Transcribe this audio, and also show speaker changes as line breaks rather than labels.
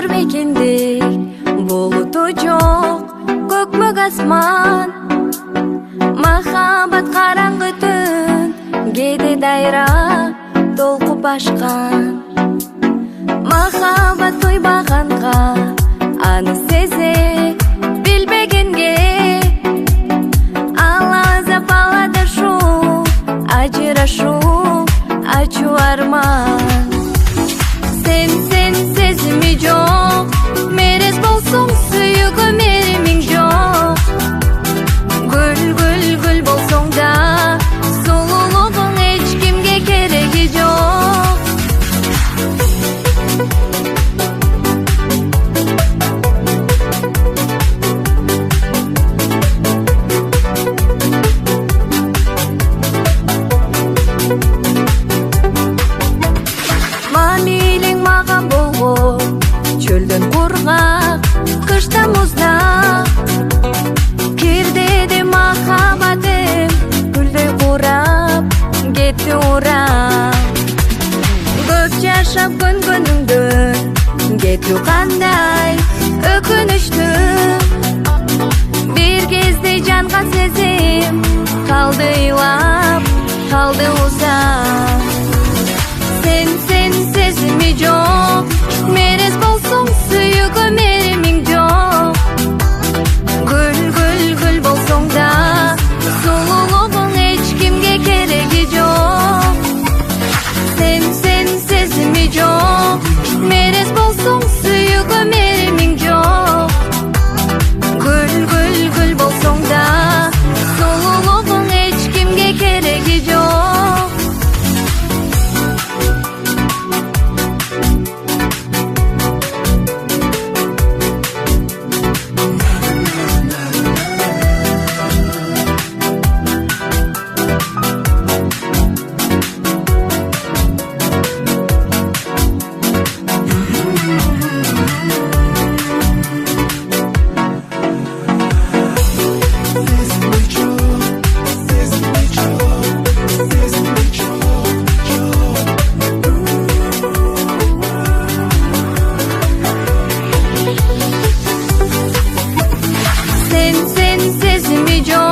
көрбегендей болуты жок көкмөк асман. Махаббат караңгы түн кээде дайра толкуп ашкан. Махаббат тойбаганга аны сезе билбегенге алазап аладашуу ажырашуу ачуу арман. Sen sezimi жок мерез болсоң сүйүүгө меримиң жок. Гүл болсоң да сулуулугуң эч кимге кереги жок. Мамилең мага болгон чөлдөн кургак, кышта муздак. Кирдеди махаббатым гүлдөй курап, кетти урап. Көп жашап көнгөнүңдөн кетүү кандай өкүнүчтүү. Бир кезде жанган сезим калды ыйлап, калды узап. Sen sezimi жок мерез болсоң сүйүүгө меримиң жок. Гүл болсоң да сулуулугуң эч кимге кереги жок. Sen sezimi жок мерез болсоң сүйүүгө меримиң жок. Гүл болсоң да сулуулугуң эч кимге кереги жок. Sen sezimi жок